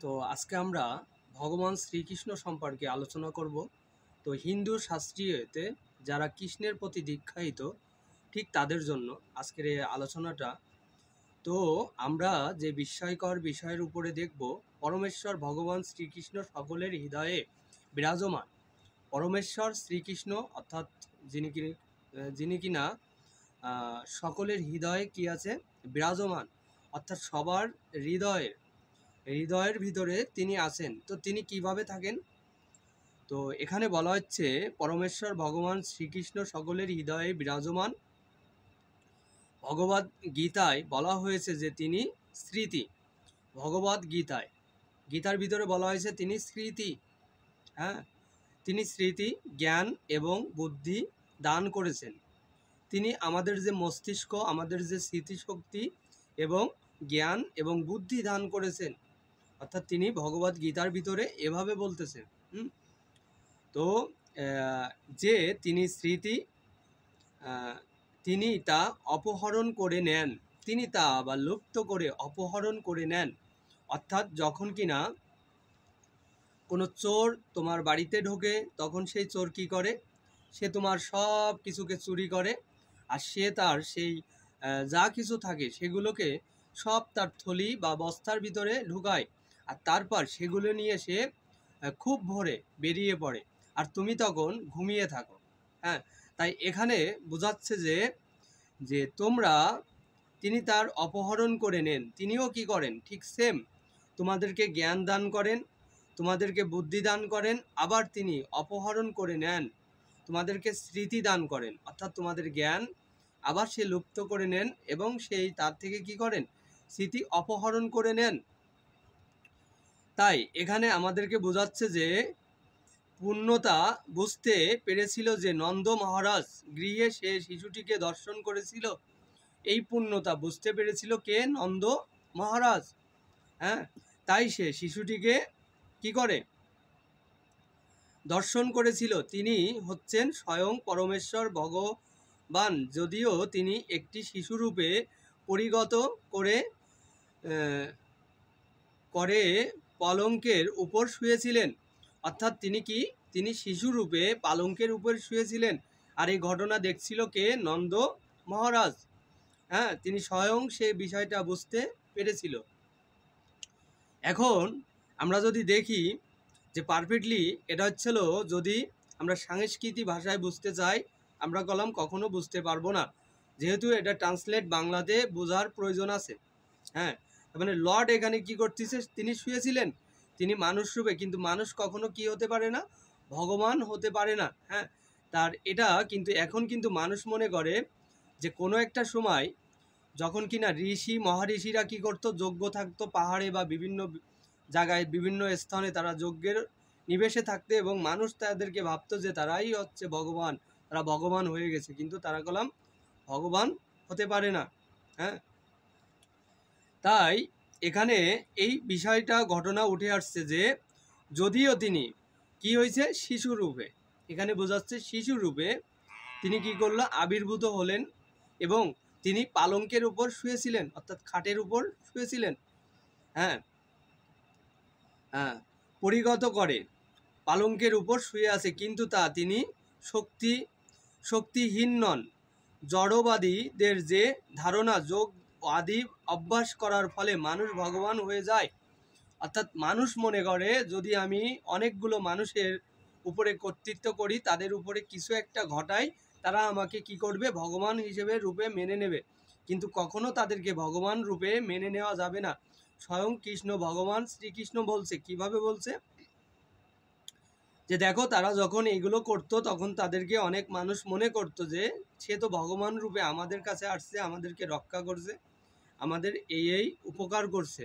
তো আজকে আমরা ভগবান শ্রীকৃষ্ণ সম্পর্কে আলোচনা করব। তো হিন্দু শাস্ত্রীয়তে যারা কৃষ্ণের প্রতি দীক্ষায়িত ঠিক তাদের জন্য আজকের এই আলোচনাটা। তো আমরা যে বিস্ময়কর বিষয়ের উপরে দেখব, পরমেশ্বর ভগবান শ্রীকৃষ্ণ সকলের হৃদয়ে বিরাজমান। পরমেশ্বর শ্রীকৃষ্ণ অর্থাৎ যিনি কিনা সকলের হৃদয়ে কি আছে, বিরাজমান, অর্থাৎ সবার হৃদয়ের ভিতরে তিনি আছেন। তো তিনি কিভাবে থাকেন? তো এখানে বলা হচ্ছে পরমেশ্বর ভগবান শ্রীকৃষ্ণ সকলের হৃদয়ে বিরাজমান। ভগবদ গীতায় বলা হয়েছে যে তিনি স্মৃতি। ভগবদ গীতার ভিতরে বলা হয়েছে তিনি স্মৃতি। হ্যাঁ, তিনি স্মৃতি, জ্ঞান এবং বুদ্ধি দান করেছেন। তিনি আমাদের যে মস্তিষ্ক, আমাদের যে স্মৃতিশক্তি এবং জ্ঞান এবং বুদ্ধি দান করেছেন, অর্থাৎ তিনি ভগবদ গীতার ভিতরে এভাবে বলতেছেন। তো যে তিনি স্মৃতি, তিনি তা অপহরণ করে নেন, তিনি তা আবার লুপ্ত করে অপহরণ করে নেন। অর্থাৎ যখন কিনা কোনো চোর তোমার বাড়িতে ঢোকে, তখন সেই চোর কি করে? সে তোমার সব কিছুকে চুরি করে, আর সে তার সেই যা কিছু থাকে সেগুলোকে সব তার থলি বা বস্তার ভিতরে ঢুকায়, আর তারপর সেগুলো নিয়ে সে খুব ভোরে বেরিয়ে পড়ে, আর তুমি তখন ঘুমিয়ে থাকো। হ্যাঁ, তাই এখানে বোঝাচ্ছে যে তোমরা, তিনি তার অপহরণ করে নেন। তিনিও কি করেন? ঠিক সেম তোমাদেরকে জ্ঞান দান করেন, তোমাদেরকে বুদ্ধি দান করেন, আবার তিনি অপহরণ করে নেন, তোমাদেরকে স্মৃতি দান করেন, অর্থাৎ তোমাদের জ্ঞান আবার সে লুপ্ত করে নেন এবং সেই তার থেকে কি করেন? স্মৃতি অপহরণ করে নেন। তাই এখানে আমাদেরকে বোঝাচ্ছে যে পূর্ণতা বুঝতে পেরেছিল যে নন্দ মহারাজ গৃহে সে শিশুটিকে দর্শন করেছিল। এই পূর্ণতা বুঝতে পেরেছিল কে? নন্দ মহারাজ। হ্যাঁ, তাই সে শিশুটিকে কি করে? দর্শন করেছিল। তিনি হচ্ছেন স্বয়ং পরমেশ্বর ভগবান, যদিও তিনি একটি শিশুরূপে পরিগত করে পালঙ্কের উপর শুয়েছিলেন। অর্থাৎ তিনি কি? তিনি শিশুরূপে পালঙ্কের উপর শুয়েছিলেন। আর এই ঘটনা দেখছিল কে? নন্দ মহারাজ। হ্যাঁ, তিনি স্বয়ং সে বিষয়টা বুঝতে পেরেছিল। এখন আমরা যদি দেখি যে পারফেক্টলি এটা হচ্ছিল, যদি আমরা সাংস্কৃতিক ভাষায় বুঝতে চাই, আমরা কলম কখনো বুঝতে পারবো না, যেহেতু এটা ট্রান্সলেট বাংলাতে বোঝার প্রয়োজন আছে। হ্যাঁ, মানে লর্ড এখানে কি করতেছে? তিনি শুয়েছিলেন, তিনি মানুষ রূপে, কিন্তু মানুষ কখনো কি হতে পারে না? ভগবান হতে পারে না। হ্যাঁ, তার এটা কিন্তু এখন কিন্তু মানুষ মনে করে যে কোনো একটা সময় যখন কিনা ঋষি মহারিষিরা কি করতো? যজ্ঞ থাকতো পাহাড়ে বা বিভিন্ন জায়গায়, বিভিন্ন স্থানে তারা যজ্ঞের নিবেশে থাকতে, এবং মানুষ তাদেরকে ভাবতো যে তারাই হচ্ছে ভগবান, তারা ভগবান হয়ে গেছে, কিন্তু তারা কলাম ভগবান হতে পারে না। হ্যাঁ, তাই এখানে এই বিষয়টা ঘটনা উঠে আসছে যে যদিও তিনি কি হয়েছে? শিশুরূপে, এখানে বোঝাচ্ছে শিশুরূপে তিনি কি করলো? আবির্ভূত হলেন, এবং তিনি পালঙ্কের উপর শুয়েছিলেন, অর্থাৎ খাটের উপর শুয়েছিলেন। হ্যাঁ হ্যাঁ, পরিগত করে পালঙ্কের উপর শুয়ে আছে, কিন্তু তিনি শক্তিহীন নন। জড়বাদীদের যে ধারণা যোগ আদি অভ্যাস করার ফলে মানুষ ভগবান হয়ে যায়, অর্থাৎ মানুষ মনে করে যদি আমি অনেকগুলো মানুষের উপরে কর্তৃত্ব করি, তাদের উপরে কিছু একটা ঘটাই, তারা আমাকে কি করবে? ভগবান হিসেবে রূপে মেনে নেবে। কিন্তু কখনো তাদেরকে ভগবান রূপে মেনে নেওয়া যাবে না। স্বয়ং কৃষ্ণ ভগবান শ্রীকৃষ্ণ বলছে, কিভাবে বলছে? যে দেখো, তারা যখন এগুলো করতো তখন তাদেরকে অনেক মানুষ মনে করতো যে সে তো ভগবান রূপে আমাদের কাছে আসছে, আমাদেরকে রক্ষা করছে, আমাদের এই উপকার করছে।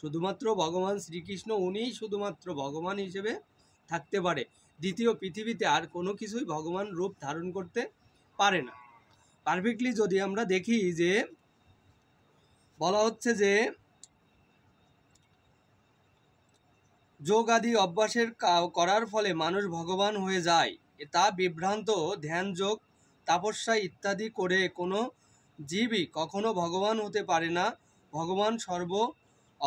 শুধুমাত্র ভগবান শ্রীকৃষ্ণ, উনিই শুধুমাত্র ভগবান হিসেবে থাকতে পারে। দ্বিতীয় পৃথিবীতে আর কোনো কিছুই ভগবান রূপ ধারণ করতে পারে না। পারফেক্টলি যদি আমরা দেখি যে বলা হচ্ছে যে যোগ আদি অভ্যাসের করার ফলে মানুষ ভগবান হয়ে যায়, তা বিভ্রান্ত। ধ্যান যোগ তপস্যা ইত্যাদি করে কোনো জীবই কখনো ভগবান হতে পারে না। ভগবান সর্ব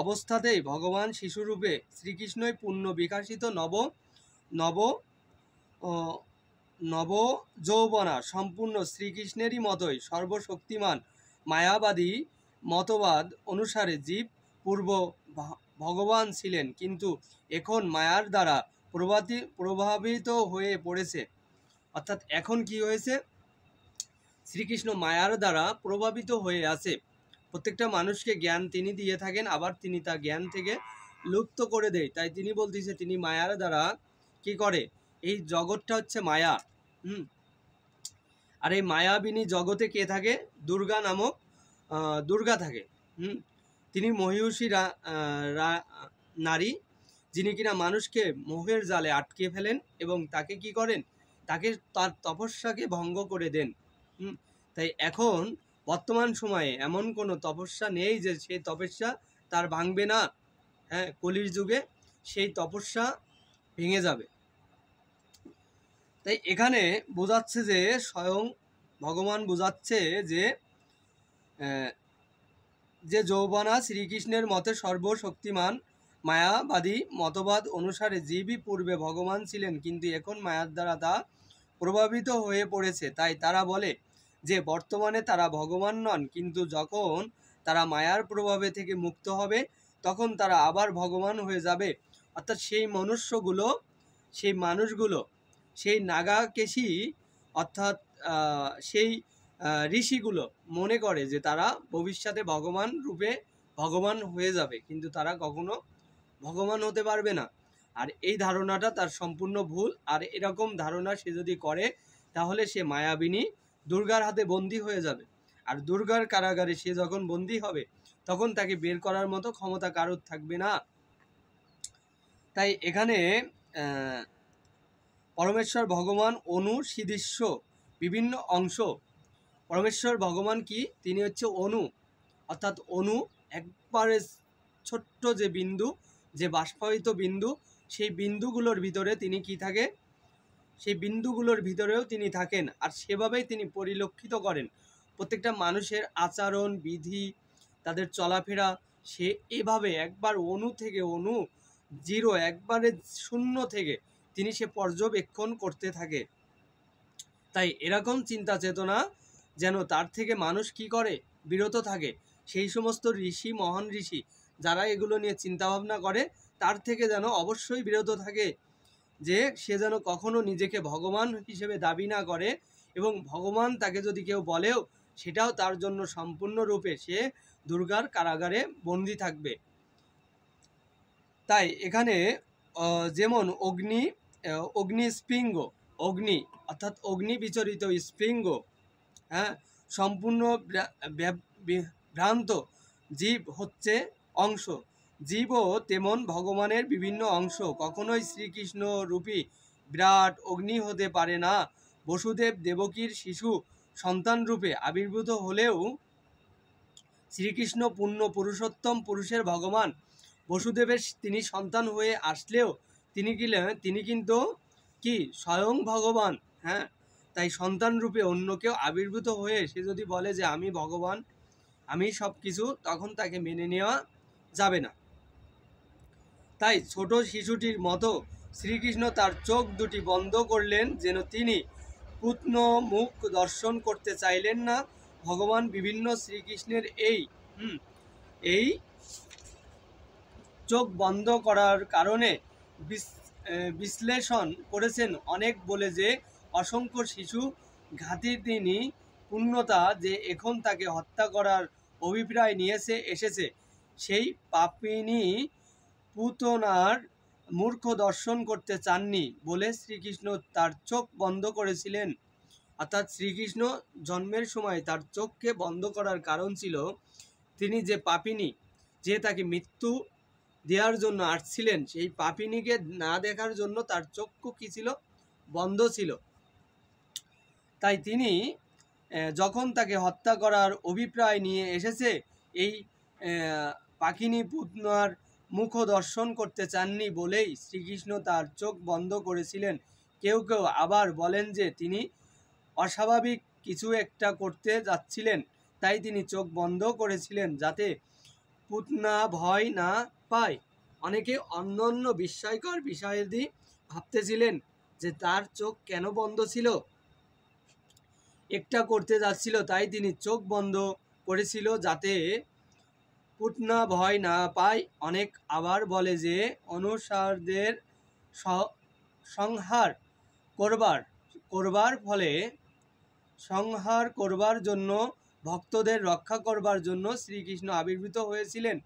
অবস্থাতেই ভগবান শিশুরূপে শ্রীকৃষ্ণই পূর্ণ বিকাশিত নব নব নব যৌবনা সম্পূর্ণ শ্রীকৃষ্ণেরই মতোই সর্বশক্তিমান মায়াবাদী মতবাদ অনুসারে জীব পূর্ব ভগবান ছিলেন, কিন্তু এখন মায়ার দ্বারা প্রভাবিত হয়ে পড়েছে। অর্থাৎ এখন কি হয়েছে, শ্রীকৃষ্ণ মায়ার দ্বারা প্রভাবিত হয়ে আছে। প্রত্যেকটা মানুষকে জ্ঞান তিনি দিয়ে থাকেন, আবার তিনি তার জ্ঞান থেকে লুপ্ত করে দেয়। তাই তিনি বলতেছে তিনি মায়ার দ্বারা কি করে, এই জগৎটা হচ্ছে মায়া। আর এই মায়াবিনী জগতে কে থাকে, দুর্গা নামক দুর্গা থাকে। তিনি মহিষী নারী, যিনি কিনা মানুষকে মোহের জালে আটকে ফেলেন এবং তাকে কি করেন, তাকে তার তপস্যাকে ভঙ্গ করে দেন। তাই এখন বর্তমান সময়ে এমন কোনো তপস্যা নেই যে সেই তপস্যা তার ভাঙবে না। হ্যাঁ, কলির যুগে সেই তপস্যা ভেঙে যাবে। তাই এখানে বোঝাচ্ছে যে স্বয়ং ভগবান বোঝাচ্ছে যে যৌবনা শ্রীকৃষ্ণের মতে সর্বশক্তিমান মায়াবাদী মতবাদ অনুসারে জীবই পূর্বে ভগবান ছিলেন, কিন্তু এখন মায়ার দ্বারা তা প্রভাবিত হয়ে পড়েছে। তাই তারা বলে যে বর্তমানে তারা ভগবান নন, কিন্তু যখন তারা মায়ার প্রভাবে থেকে মুক্ত হবে তখন তারা আবার ভগবান হয়ে যাবে। অর্থাৎ সেই মানুষগুলো সেই নাগাকেশী অর্থাৎ সেই ঋষিগুলো মনে করে যে তারা ভবিষ্যতে ভগবান রূপে ভগবান হয়ে যাবে, কিন্তু তারা কখনো ভগবান হতে পারবে না। আর এই ধারণাটা তার সম্পূর্ণ ভুল। আর এরকম ধারণা সে যদি করে তাহলে সে মায়াবিনী দুর্গার হাতে বন্দী হয়ে যাবে। আর দুর্গার কারাগারে সে যখন বন্দী হবে তখন তাকে বের করার মতো ক্ষমতা কারোর থাকবে না। তাই এখানে পরমেশ্বর ভগবান অনু সিদৃশ্য বিভিন্ন অংশ। পরমেশ্বর ভগবান কি, তিনি হচ্ছে অনু, অর্থাৎ অনু একবারে ছোট্ট যে বিন্দু, যে বাষ্পায়িত বিন্দু, সেই বিন্দুগুলোর ভিতরে তিনি কি থাকে, সেই বিন্দুগুলোর ভিতরেও তিনি থাকেন। আর সেভাবেই তিনি পরিলক্ষিত করেন প্রত্যেকটা মানুষের আচরণ বিধি, তাদের চলাফেরা। সে এভাবে একবার অনু থেকে অনু জিরো, একবারে শূন্য থেকে তিনি সে পর্যবেক্ষণ করতে থাকে। তাই এরকম চিন্তা চেতনা যেন তার থেকে মানুষ কি করে, বিরত থাকে। সেই সমস্ত ঋষি, মহান ঋষি যারা এগুলো নিয়ে চিন্তা ভাবনা করে তার থেকে যেন অবশ্যই বিরত থাকে, যে সে যেন কখনো নিজেকে ভগবান হিসেবে দাবি না করে, এবং ভগবান তাকে যদি কেউ বলেও সেটাও তার জন্য সম্পূর্ণরূপে সে দুর্গার কারাগারে বন্দী থাকবে। তাই এখানে যেমন অগ্নি স্পৃঙ্গ, অগ্নি অর্থাৎ অগ্নি বিচরিত স্পৃঙ্গ, হ্যাঁ, সম্পূর্ণ ভ্রান্ত জীব হচ্ছে অংশ। জীবও তেমন ভগবানের বিভিন্ন অংশ। কখনোই শ্রীকৃষ্ণ রূপী বিরাট অগ্নি হতে পারে না। বসুদেব দেবকীর শিশু সন্তান রূপে আবির্ভূত হলেও শ্রীকৃষ্ণ পূর্ণ পুরুষোত্তম পুরুষের ভগবান। বসুদেবের তিনি সন্তান হয়ে আসলেও তিনি কিন্তু কি স্বয়ং ভগবান। হ্যাঁ, তাই সন্তান রূপে অন্য কেউ আবির্ভূত হয়ে সে যদি বলে যে আমি ভগবান, আমি সব কিছু, তখন তাকে মেনে নেওয়া যাবে না। তাই ছোট শিশুটির মতো শ্রীকৃষ্ণ তার চোখ দুটি বন্ধ করলেন, যেন তিনি পুত্ন মুখ দর্শন করতে চাইলেন না। ভগবান বিভিন্ন শ্রীকৃষ্ণের এই চোখ বন্ধ করার কারণে বিশ্লেষণ করেছেন অনেক, বলে যে অসংখ্য শিশু ঘাতি তিনি পূর্ণতা যে এখন তাকে হত্যা করার অভিপ্রায় নিয়েছে এসেছে, সেই পাপিনী পুতনার মূর্খ দর্শন করতে চাননি বলে শ্রীকৃষ্ণ তার চোখ বন্ধ করেছিলেন। অর্থাৎ শ্রীকৃষ্ণ জন্মের সময় তার চোখকে বন্ধ করার কারণ ছিল তিনি যে পাপিনী, যে তাকে মৃত্যু দেওয়ার জন্য আসছিলেন, সেই পাপিনীকে না দেখার জন্য তার চক্ষু কি ছিল, বন্ধ ছিল। তাই তিনি যখন তাকে হত্যা করার অভিপ্রায় নিয়ে এসেছে, এই পাখিনী পুতনার মুখ দর্শন করতে চাননি বলেই শ্রীকৃষ্ণ তার চোখ বন্ধ করেছিলেন। কেউ কেউ আবার বলেন যে তিনি অস্বাভাবিক কিছু একটা করতে যাচ্ছিলেন, তাই তিনি চোখ বন্ধ করেছিলেন, যাতে পুতনা ভয় না পায়। অনেকে অন্য অন্য বিস্ময়কর বিষয়াদি ভাবতেছিলেন যে তার চোখ কেন বন্ধ ছিল, একটা করতে যাচ্ছিল তাই তিনি চোখ বন্ধ করেছিল যাতে পুতনা ভয় না পায়। অনেক আবার বলে যে অনুসারীদের সংহার করবার জন্য ভক্তদের রক্ষা করবার জন্য শ্রীকৃষ্ণ আবির্ভূত হয়েছিলেন।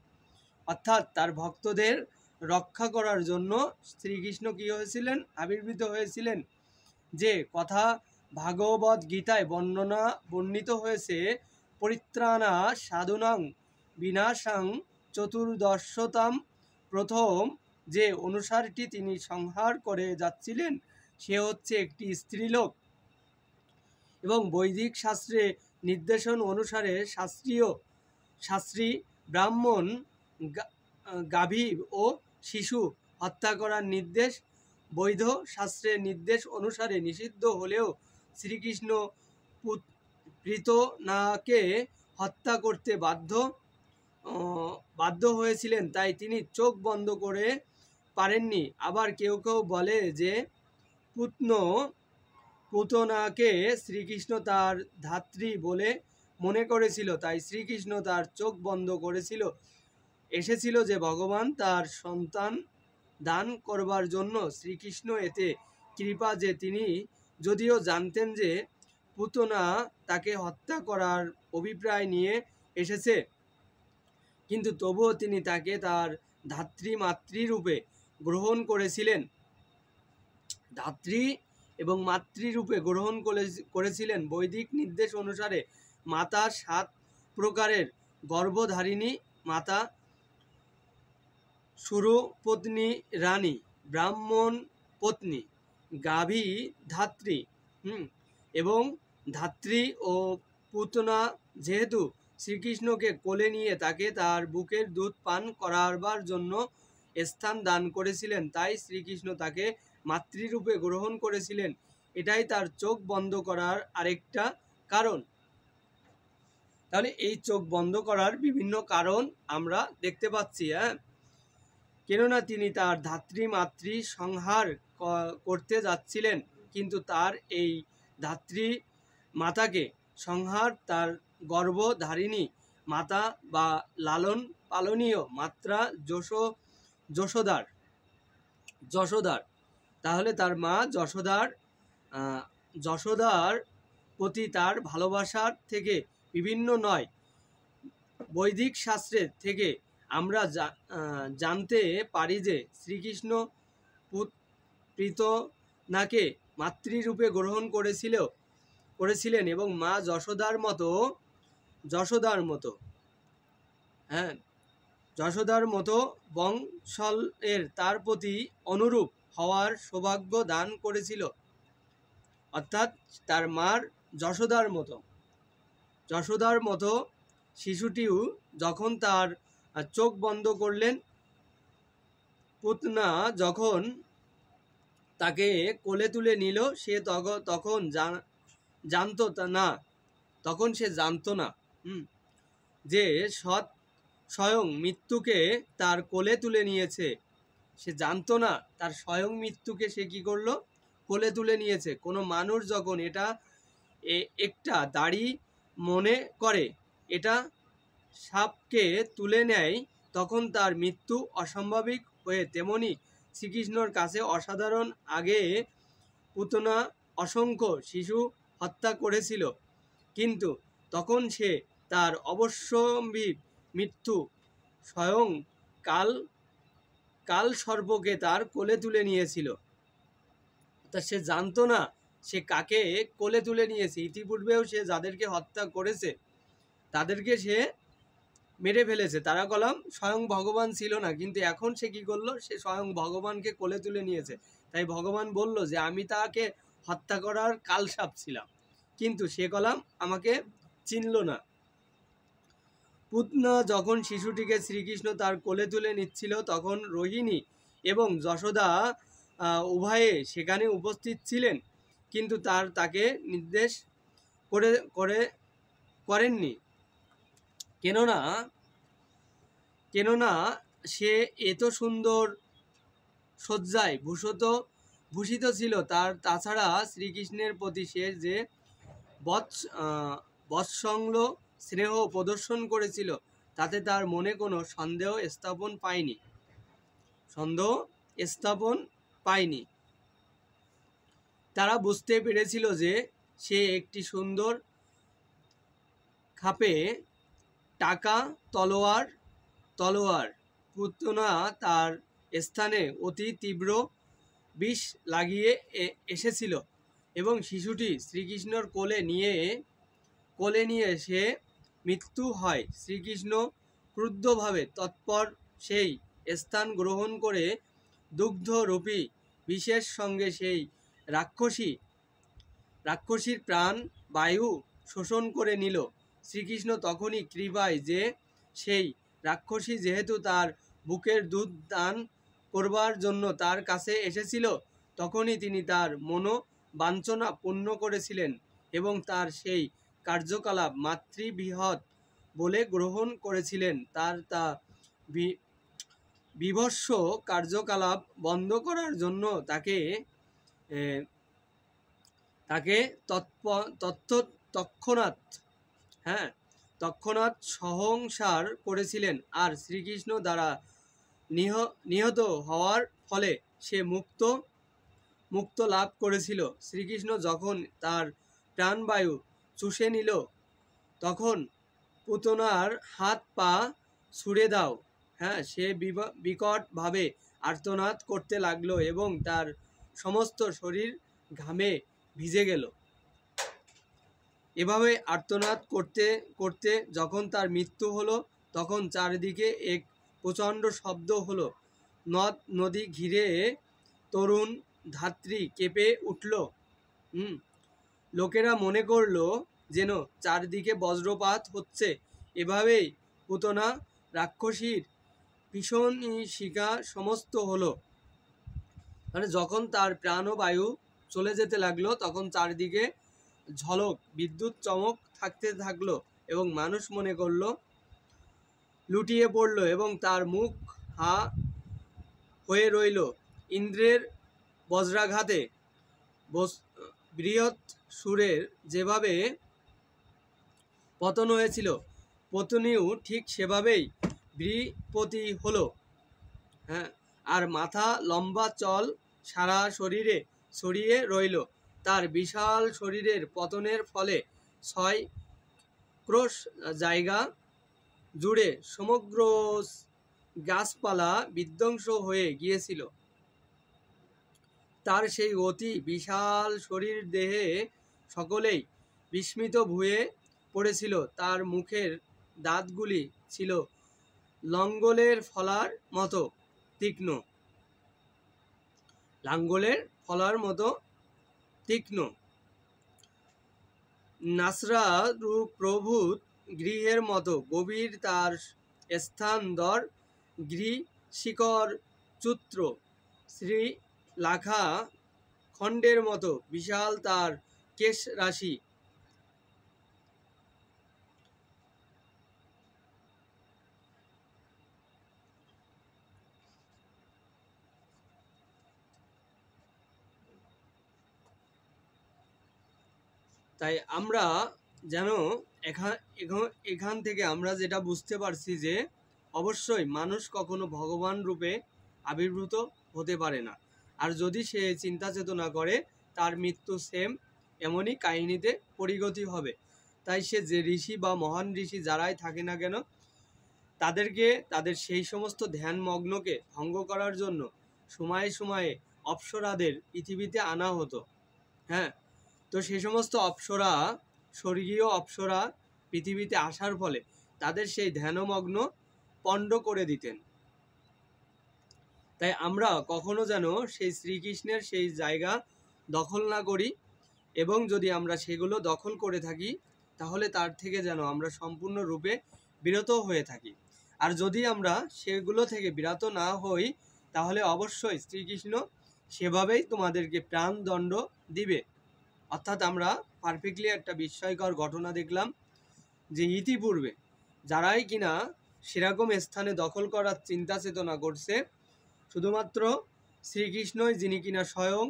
অর্থাৎ তার ভক্তদের রক্ষা করার জন্য শ্রীকৃষ্ণ কি হয়েছিলেন, আবির্ভূত হয়েছিলেন। যে কথা ভাগবত গীতায় বর্ণিত হয়েছে, পরিত্রাণা সাধুনাং বিনাশাং চতুর্দশতাম, প্রথম যে অনুসারীটি তিনি সংহার করে যাচ্ছিলেন সে হচ্ছে একটি স্ত্রীলোক। এবং বৈদিক শাস্ত্রে নির্দেশন অনুসারে শাস্ত্রী ব্রাহ্মণ, গাভী ও শিশু হত্যা করার নির্দেশ বৈধ শাস্ত্রের নির্দেশ অনুসারে নিষিদ্ধ হলেও শ্রীকৃষ্ণ পৃতনাকে হত্যা করতে বাধ্য হয়েছিলেন, তাই তিনি চোখ বন্ধ করে পারেননি। আবার কেউ কেউ বলে যে পুতনাকে শ্রীকৃষ্ণ তার ধাত্রী বলে মনে করেছিল, তাই শ্রীকৃষ্ণ তার চোখ বন্ধ করেছিল এসেছিল যে ভগবান তার সন্তান দান করবার জন্য। শ্রীকৃষ্ণ এতে কৃপা যে তিনি যদিও জানতেন যে পুতনা তাকে হত্যা করার অভিপ্রায় নিয়ে এসেছে, কিন্তু তবুও তিনি তাকে তার মাতৃরূপে গ্রহণ করেছিলেন। ধাত্রী এবং মাতৃরূপে গ্রহণ করেছিলেন। বৈদিক নির্দেশ অনুসারে মাতা 7 প্রকারের: গর্ভধারিণী মাতা, সুরপত্নী রানী, ব্রাহ্মণ পত্নী, গাভী ধাত্রী এবং ধাত্রী ও পুতনা। যেহেতু শ্রীকৃষ্ণকে কোলে নিয়ে তাকে তার বুকের দুধ পান করাবার জন্য স্থান দান করেছিলেন, তাই শ্রীকৃষ্ণ তাকে মাতৃরূপে গ্রহণ করেছিলেন। এটাই তার চোখ বন্ধ করার আরেকটা কারণ। তাহলে এই চোখ বন্ধ করার বিভিন্ন কারণ আমরা দেখতে পাচ্ছি। কেননা তিনি তার মাতৃ সংহার করতে যাচ্ছিলেন, কিন্তু তার এই ধাত্রী মাতাকে সংহার তার গর্ভধারিণী মাতা বা লালন পালনীয় মাত্রা যশোদার, তাহলে তার মা যশোদার প্রতি তার ভালোবাসার থেকে বিভিন্ন নয়। বৈদিক শাস্ত্রের থেকে আমরা জানতে পারি যে শ্রীকৃষ্ণ পৃতনাকে মাতৃরূপে গ্রহণ করেছিলেন এবং মা যশোদার মতো বংশলের তার প্রতি অনুরূপ হওয়ার সৌভাগ্য দান করেছিল। অর্থাৎ তার মার যশোদার মতো শিশুটিও যখন তার চোখ বন্ধ করলেন, পুতনা যখন তাকে কোলে তুলে নিল, সে তখন সে জানতো না যে স্বয়ং মৃত্যুকে তার কোলে তুলে নিয়েছে। সে জানতো না তার স্বয়ং মৃত্যুকে সে কি করলো, কোলে তুলে নিয়েছে। কোনো মানুষ যখন একটা দাড়ি মনে করে এটা সাপকে তুলে নেয়, তখন তার মৃত্যু অস্বাভাবিক হয়ে, তেমনি শ্রীকৃষ্ণর কাছে অসাধারণ আগে পুতনা অসংখ্য শিশু হত্যা করেছিল, কিন্তু তখন সে তার অবশ্যম্ভাবী মৃত্যু স্বয়ং কালসর্পকে তার কোলে তুলে নিয়েছিল। তা সে জানতো না সে কাকে কোলে তুলে নিয়েছে। ইতিপূর্বেও সে যাদেরকে হত্যা করেছে তাদেরকে সে মেরে ফেলেছে, তারা কলাম স্বয়ং ভগবান ছিল না, কিন্তু এখন সে কি করলো, সে স্বয়ং ভগবানকে কোলে তুলে নিয়েছে। তাই ভগবান বলল যে আমি তাকে হত্যা করার কালসাপ ছিলাম, কিন্তু সে কলাম আমাকে চিনল না। পুতনা যখন শিশুটিকে শ্রীকৃষ্ণ তার কোলে তুলে নিচ্ছিল, তখন রোহিণী এবং যশোদা উভয়ে সেখানে উপস্থিত ছিলেন, কিন্তু তাকে নির্দেশ করেননি। কেননা কেননা সে এত সুন্দর সজ্জায় ভূষিত ছিল। তাছাড়া শ্রীকৃষ্ণের প্রতি সে যে বৎসঙ্গ স্নেহ প্রদর্শন করেছিল, তাতে তার মনে কোনো সন্দেহ স্থাপন পায়নি। তারা বুঝতে পেরেছিল যে সে একটি সুন্দর খাপে টাকা তলোয়ার পুতনা তার স্থানে অতি তীব্র বিষ লাগিয়ে এসেছিল এবং শিশুটি শ্রীকৃষ্ণর কোলে নিয়ে সে মৃত্যু হয়। শ্রীকৃষ্ণ ক্রুদ্ধভাবে তৎপর সেই স্থান গ্রহণ করে দুগ্ধরূপী বিষের সঙ্গে সেই রাক্ষসীর প্রাণ বায়ু শোষণ করে নিল। শ্রীকৃষ্ণ তখনই কৃপায় যে সেই রাক্ষসী যেহেতু তার বুকের দুধ দান করবার জন্য তার কাছে এসেছিল, তখনই তিনি তার মনোবাঞ্ছনা পূর্ণ করেছিলেন এবং তার সেই কার্যকলাপ মাতৃবৃহৎ বলে গ্রহণ করেছিলেন। তার তা বীভৎস কার্যকলাপ বন্ধ করার জন্য তাকে তৎক্ষণাৎ সংহার করেছিলেন। আর শ্রীকৃষ্ণ দ্বারা নিহত হওয়ার ফলে সে মুক্ত লাভ করেছিল। শ্রীকৃষ্ণ যখন তার প্রাণবায়ু চুষে নিল, তখন পুতনার হাত পা ছুঁড়ে দাও সে বিকটভাবে আর্তনাদ করতে লাগলো এবং তার সমস্ত শরীর ঘামে ভিজে গেল। এভাবে আর্তনাদ করতে করতে যখন তার মৃত্যু হলো, তখন চারিদিকে এক প্রচণ্ড শব্দ হলো। নদ নদী ঘিরে তরুণ ধাত্রী কেঁপে উঠল। লোকেরা মনে করলো যেন চারদিকে বজ্রপাত হচ্ছে। এভাবেই পুতনা রাক্ষসীর ভীষণ শিকার সমস্ত হলো। মানে যখন তার প্রাণ ও বায়ু চলে যেতে লাগলো, তখন চারদিকে ঝলক বিদ্যুৎ চমক থাকতে থাকলো এবং মানুষ মনে করলো লুটিয়ে পড়লো এবং তার মুখ হা হয়ে রইল। ইন্দ্রের বজ্রাঘাতে বৃহৎ সুরের যেভাবে পতন হয়েছিল, পত্নীও ঠিক সেভাবেই বিপত্তি হলো। আর মাথা লম্বা চল সারা শরীরে ছড়িয়ে রইল। তার বিশাল শরীরের পতনের ফলে 6 ক্রোশ জায়গা জুড়ে সমগ্র গাছপালা বিধ্বংস হয়ে গিয়েছিল। তার সেই অতি বিশাল শরীর দেহে সকলেই বিস্মিত হয়ে পড়েছিল। তার মুখের দাঁতগুলি ছিল লাঙ্গলের ফলার মতো তীক্ষ্ণ। নাসরা প্রভূত গৃহের মতো গভীর তার স্থানদ্বর, গৃহশিখর চূত্র শ্রীলাখা খণ্ডের মতো বিশাল তার কেশরাশি। তাই আমরা যেন এখান থেকে আমরা যেটা বুঝতে পারছি যে অবশ্যই মানুষ কখনো ভগবান রূপে আবির্ভূত হতে পারে না। আর যদি সে চিন্তা চেতনা করে, তার মৃত্যু সেম এমনই কাহিনীতে পরিগতি হবে। তাই সে যে ঋষি বা মহান ঋষি যারাই থাকে না কেন, তাদেরকে তাদের সেই সমস্ত ধ্যান মগ্নকে ভঙ্গ করার জন্য সময়ে সময়ে অপ্সরাদের পৃথিবীতে আনা হতো। তো সেই সমস্ত অপ্সরা, স্বর্গীয় অপ্সরা পৃথিবীতে আসার ফলে তাদের সেই ধ্যানমগ্ন পণ্ড করে দিতেন। তাই আমরা কখনো যেন সেই শ্রীকৃষ্ণের সেই জায়গা দখল না করি, এবং যদি আমরা সেগুলো দখল করে থাকি, তাহলে তার থেকে যেন আমরা সম্পূর্ণরূপে বিরত হয়ে থাকি। আর যদি আমরা সেগুলো থেকে বিরত না হই, তাহলে অবশ্যই শ্রীকৃষ্ণ সেভাবেই তোমাদেরকে প্রাণদণ্ড দিবে। অর্থাৎ আমরা পারফেক্টলি একটা বিস্ময়কর ঘটনা দেখলাম যে ইতিপূর্বে যারাই কিনা সেরকম স্থানে দখল করার চিন্তা চেতনা করছে শুধুমাত্র শ্রীকৃষ্ণই, যিনি কিনা স্বয়ং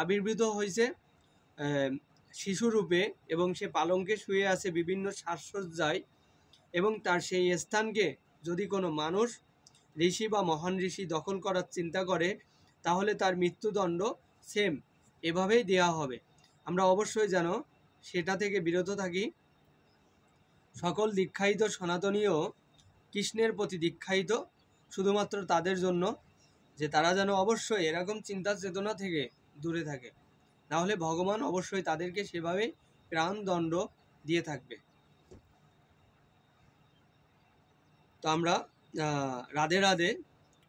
আবির্ভূত হয়েছে শিশুরূপে, এবং সে পালঙ্কে শুয়ে আছে বিভিন্ন সাজসজ্জায়, এবং তার সেই স্থানকে যদি কোনো মানুষ, ঋষি বা মহান ঋষি দখল করার চিন্তা করে, তাহলে তার মৃত্যুদণ্ড সেম এভাবেই দেয়া হবে। আমরা অবশ্যই যেন সেটা থেকে বিরত থাকি। সকল দীক্ষায়িত সনাতনীয় কৃষ্ণের প্রতি দীক্ষায়িত, শুধুমাত্র তাদের জন্য যে তারা যেন অবশ্যই এরকম চিন্তা চেতনা থেকে দূরে থাকে, নাহলে ভগবান অবশ্যই তাদেরকে সেভাবে প্রাণদণ্ড দিয়ে থাকবে। তো আমরা রাধে রাধে।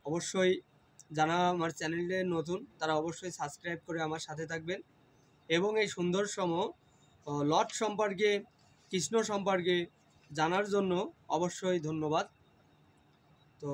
অবশ্যই যারা আমার চ্যানেলে নতুন তারা অবশ্যই সাবস্ক্রাইব করে আমার সাথে থাকবেন, এবং এই সুন্দরতম লর্ড সম্পর্কে, কৃষ্ণ সম্পর্কে জানার জন্য অবশ্যই ধন্যবাদ। তো